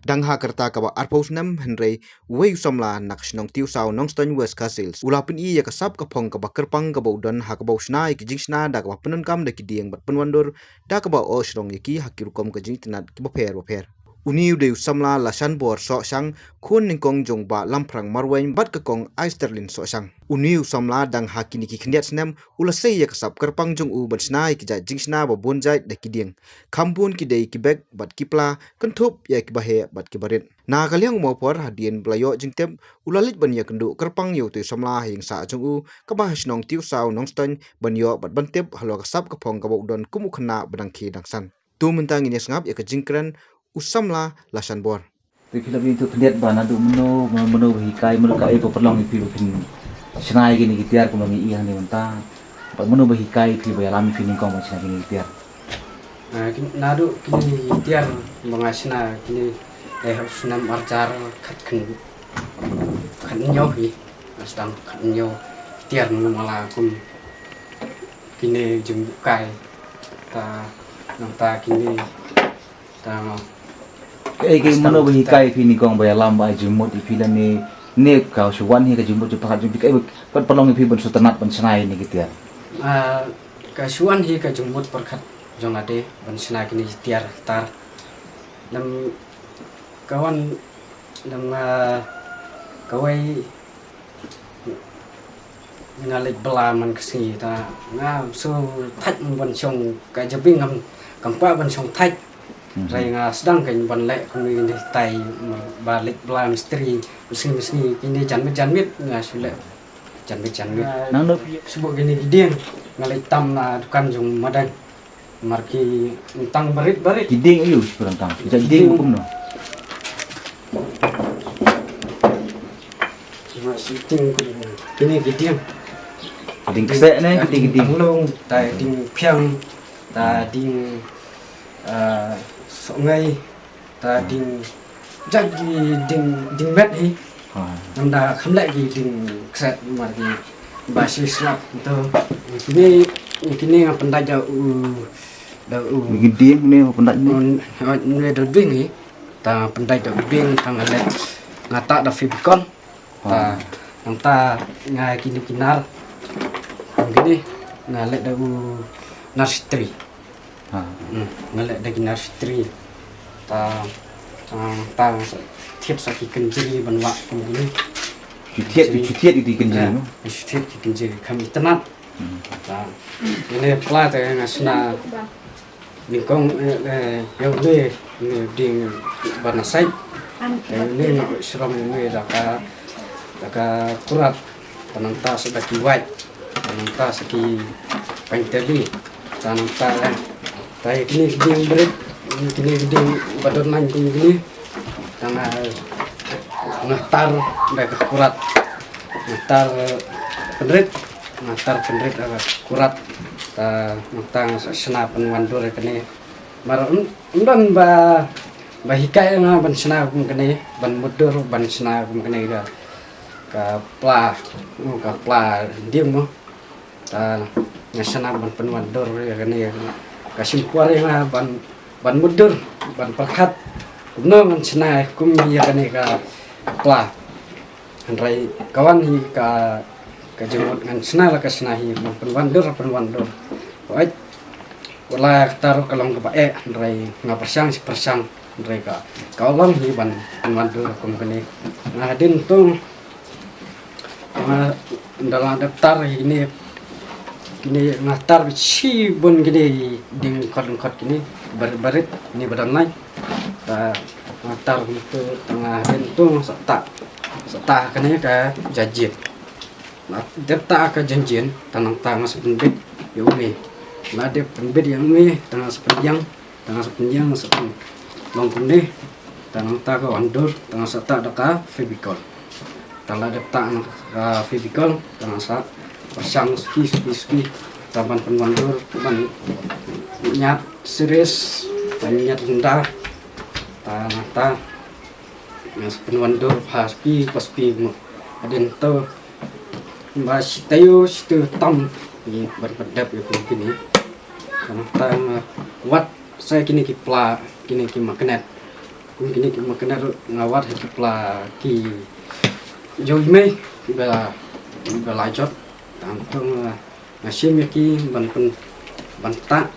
Dang ha kerta ka ba arpos nam henrei wei somla nak snong tiu sau nong ston west castles ulapin I ya kasap ka phong ka ba kerpang ka ba udan ha ka ba usna ki jingsna da ka ba penun kam da ki dieng bat penwandur da ka ba o srong ki hakir kom ka jing tinat ki ba pher Uniu de samla la san bor so sang khun ning kong jong ba lamprang marwain bat ka kong Aisterlin so sang Uniu samla dang hakini ki khniat snam ula sei ya kasap kerpang jong u bat snai ki ja jingsna ba bonjai da ki dieng kampun ki dei ki bek bat ki pla kan thup ya ki ba he bat ki barit na kaliang mo por hadien blayo jingtem ulalit ban ya kendu kerpang yo tu samla hing sa jong u ka ba snong tiu sau nong ston ban yo bat ban tep halo kasap ka phong ka ba udon kumu khna badang ki dang san tu mentang ini ngap ya ka jingkran usamla lasan bor. Tapi film itu terlihat bana do meno hikai melukai peperlong itu film senai gini gitiar ko mangi iya ni menta pag meno hikai fi bayalami film ko macam gini gitiar nadu kini gitiar mengasna kini sunam arjar khat nyohi astam khat nyo gitiar mala kum kini jumbukai ta nanta kini ta cái mano hikai fi ni kong bayalam ba jumut di film ni ne kau suwan hi ka jumut pakat jumpi kai pat pelong fi ban sutanat ban senai ni gitu ya ka suwan hi ka jumut perkat jong ade ban senai kini tiar tar nam kawan nam kawai ngalek bela man kesi ta nga so thach ban song ka jabing ngam kampa ban song thach Rai sedang kan ban lek kuni ni tai balik bela misteri mesin kini janmit nga sule janmit nang no sebut gini gidian ngalek tam na dukan jong madan marki tang barit giding ayu kurang tang kita giding hukum no masih ting kini gidian giding kse ne giding long tai ding piang ta ding sungai ta ding jagi ding met hi namda khamla gi ding kset margi basi slap to kini pandai da giding ne pendak ni ne da bing hi ta pandai da bing tang ale ngata da fibkon ta namta ngai kini kinar gini ngale da nursery ngalek dagi nursery ta thiep sa ki kenjiri banwa kini cutiet di kenjiri no thiep ki kenjiri kami tenat ta ini pla ta ngasna lingkong yang le ni ding banasai ni seram ni daka kurat pananta sedaki white pananta saki pengtebi pananta Tay kini giding berit, kini giding badon main kini karena ngatar mereka kurat, ngatar penrit agak kurat, ta ngtang sena penwandur kini, maron undan ba hikai nga ban sena kini, ban mudur ban sena kini ka pla diem mo, ta ngasana ban penwandur kini. Kasih kuare nga ban mudur ban perkat kumno man senai kum ya kane ka pla handrai kawan hi ka jemot ngan senai la ka senai ban penwandur oi wala taruh kalong ka bae handrai nga persang si persang handrai ka kawan hi ban penwandur kum kane nah din tung dalam daftar ini ngatar si bon gini ding kot gini barit ini badan lain ngatar itu tengah bentung serta kene ka jajin depta ka janjin tanang sependit ya umi nah de penbit yang umi tengah sepenjang sepeng longkung deh tanang ka wandur tengah serta daka febikol tangla depta ka febikol tengah sa persang ski taban penwandur ban nyat series nyat rendah ta ngas penwandur paspi mo aden to mas tayo situ tam ni berpedap ya kini karena ta kuat saya kini ki magnet kini makna ngawat kepala ki joi mai bela jot tantong ngasim ki ban tak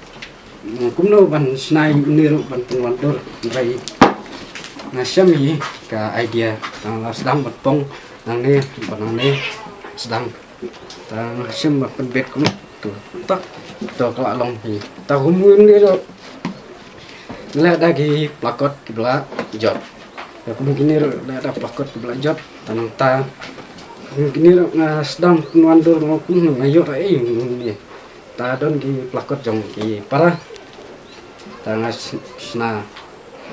kumno ban snai niru ban penwandur rai ngasim yi ka idea tang sedang berpong nang ne sedang tang ngasim ban bet kum tu tak to kala long hi ta humun ni ro la dagi plakot kibla jot ya mungkin ni ada plakot kibla jot tanang ta mungkin ni sedang penwandur ngopun ngayo ai ni ta don ki plakot jong ki para tanga sna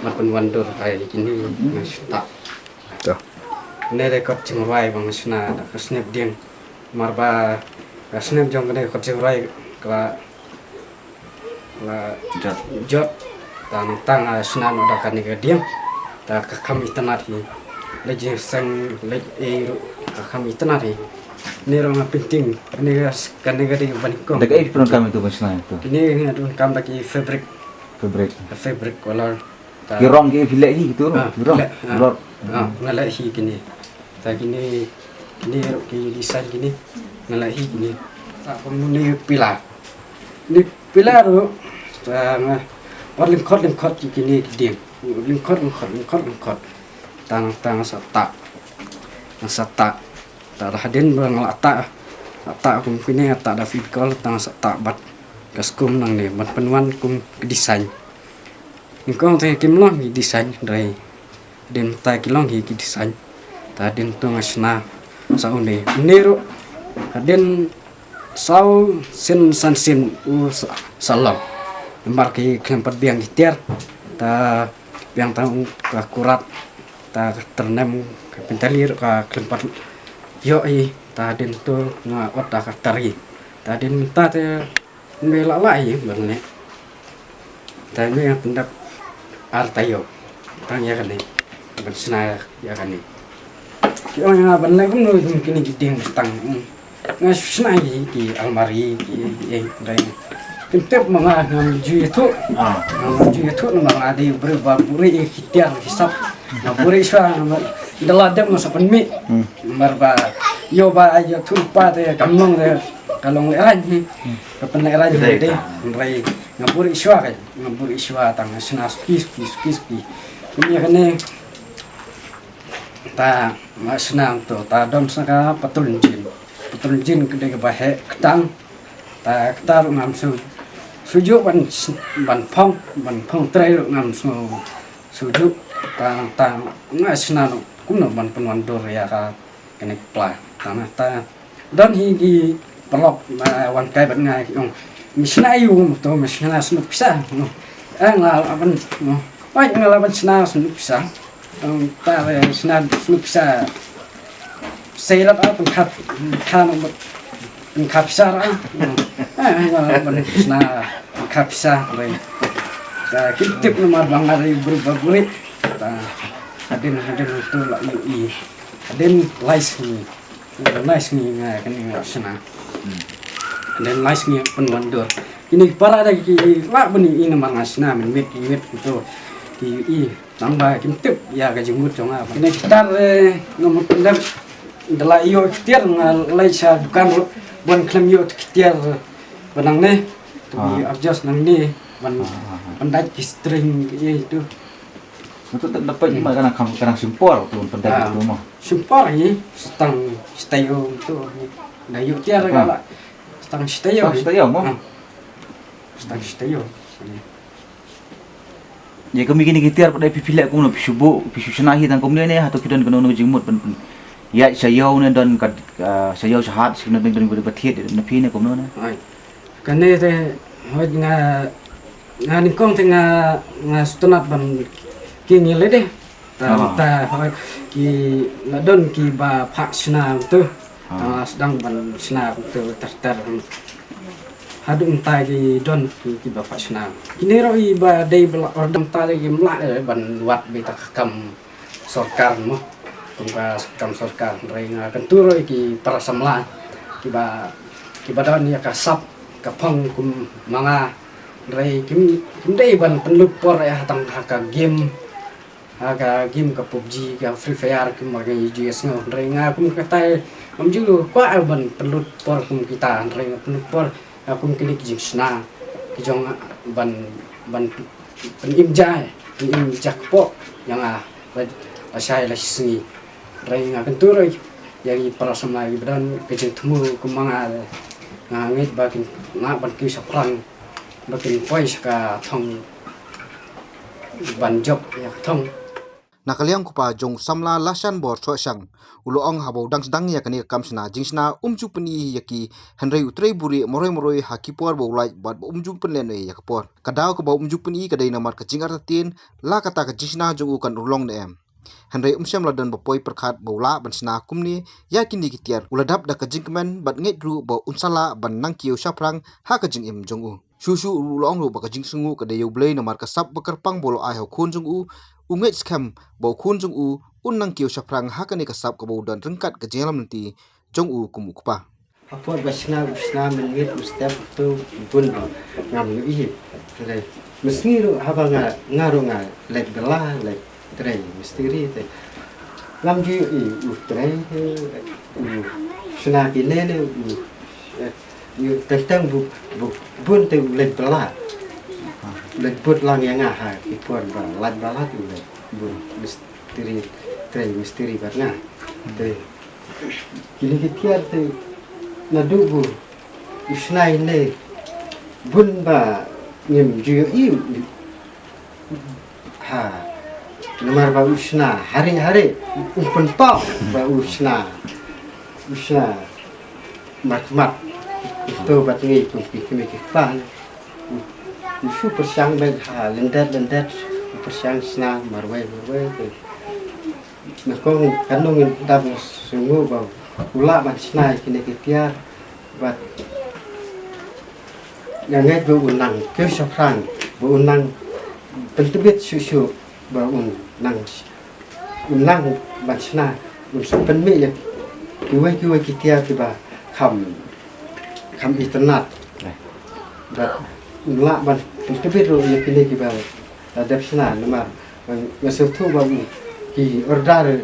mapen wandur ai kini ngasita Tuh. ne rekod jengrai bang sna ka snap ding marba ka snap jong kene ko jengrai kala jot tang sna no da kan ke ding ta ka kami tanati le jeng sang le ka kami tanati ni rong penting ni kan ni di banikong Dekat pun kami tu macam itu. ini adun kam lagi fabric color Kirong ke filek hi gitu, kirong. Lor. ngalai hi kini ta kini ki desain kini ngalai hi kini ta komuni pilar ro ta or lingkot kini dia lingkot tang sata ta hadin bang ata kum kini ata da fikol tang sata bat kaskum nang ne bat penwan kum desain Ningkong teh kimlong hi desain dari den ta kilong hi ki desain ta den tu ngasna saune niru den sau san u salam lembar ki kelempat biang gitiar ta biang ta akurat ta ternem ka pentalir ka kelempat yo i ta den tu nga otak tari ta den ta te mela lai bang ne ta me yang pendak artayo tang ya kan ni bersna ya kan ni kyo nga ban lai kum no kini gideng tang ngasna ki almari ki dai kentep mga ngam ju itu nama ada berubah buri ikhtiar hisap na buri swa dalam dem masa penmi marba yo ba ayo tulpa te kamong te kalong eran kapan eran de rai ngaburi iswa tang senas pis ini kan ta masna to ta dom saka patulin jin kede bahe ketang ta ketar ngam sujuk ban phong trai ngam sujuk ta ngasna kumno ban penwandur ya ka kene pla tanah ta dan hi pelok wan kai ban ngai ong misna yu to misna snu pisa ngal aban no pai ngal aban sna snu pisa ta sna snu pisa seirat apa kan pisa ra ngal aban sna pisa re ta kitip nomor bangari berubah buri ta hadin tu la yu hadin lais ni ngai kan ngal sna dan laisnya penwandur ini para ada ki la beni ini mangasna men mit itu i tambah kimtip ya ka jemut jong apa ini kita nomor pendam dala iyo ikhtiar ngalai sa bukan bon klem yo ikhtiar benang ne to bi adjust nang ni ban pandai string itu Untuk dapat cuma kadang simpor tu pendek itu mah. Simpor ni stay tu na yo tiar kala stay mo. Stay. Jadi kami kini kita pada pilih aku nak subuh, pisuna hi dan kemudian ni atau kita nak nak jemut pen. Ya saya ni dan saya sehat sebenarnya dengan berbatit napi ni kemudian. Ai. Kene te hoi nga ningkong te nga stunat ban ki ngile de. Ta hoi ki ladon ki ba phak sna tu. Sedang ban sna tu terter. Hadu entai di don ki bapak sna. Kini roi ba dei bela ordem tali ki mla ban wat beta kam sorkar mo. Kumpa kam sorkar rei nga kenturo ki para samla ki ba don ya kasap kapang kum mga rei kim dei ban penlupor ya hatang haka game aga game ka PUBG ka Free Fire ke magai JS ngau renga kum kata julu kwa ban pelut por kum kita renga pelut por kum kini kijing sna kijong ban penimjai penimjak po yang asai la singi renga kentur yagi para samai dan kijing temu kumanga ngait bakin na ban ki saprang bakin poi ka thong ban job ya thong nakaliang kupa jong samla lasan bor so sang uloong habau dang sedang ya kani kamsna jingsna umju peni yaki henrei utrei buri moroi hakipor bolai bat umju penlen ya kapor kadau ke bau umju peni kadai namar ke jingar tin la kata ke jingsna jong ukan ulong de em henrei umsyam ladan bapoi perkhat bola bansna kumni yakini kitiar uladap da ke jingmen bat nget ru bau unsala ban nang kiu saprang ha ke jing im jong u susu ulong ru ba ke jing sungu kadai yu blei namar ke sap bekerpang bolo ai ho khun jong u unget skam bau khun jong u unnang kiu saprang hakani kasap ka bau dan rengkat ke jelam nanti jong u kumukpa apa basna menit ustaz tu pun ngam i le meski ru haba ngaru lek belah lek tre misteri te lam ji i tre sna kine ne yu tentang bun te lek belah lek put lang yang ha ki pun ba lek belah tu lek bun misteri karena te kini kitiar te nadubu isnai ne bun ba ngim ju i ha nomor ba usna hari umpen pa ba usna mat itu bat ngi kumi pa isu persiang bag ha lendat persiang sna marwai te nakong kanong dab sungu ba ula ban snai kini kitiar bat yang ngai bu unang ke saprang bu unang pentebit susu ba unang ban snai un sepen mi ya kiwai kitiar tiba kam internet bat ula ban pentebit ro ya kini tiba ada snai nama ngasatu ba ki order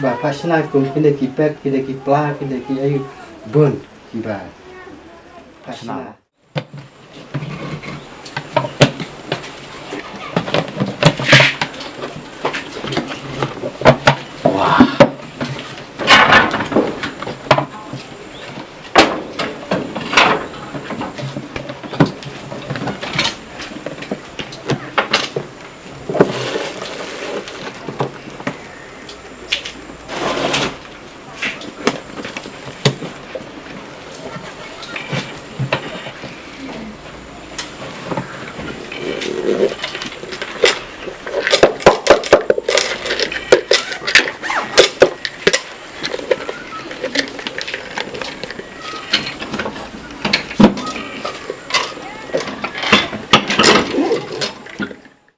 ba pasna kum kine ki pek kine ki pla kine ki ayu bon ki ba pasna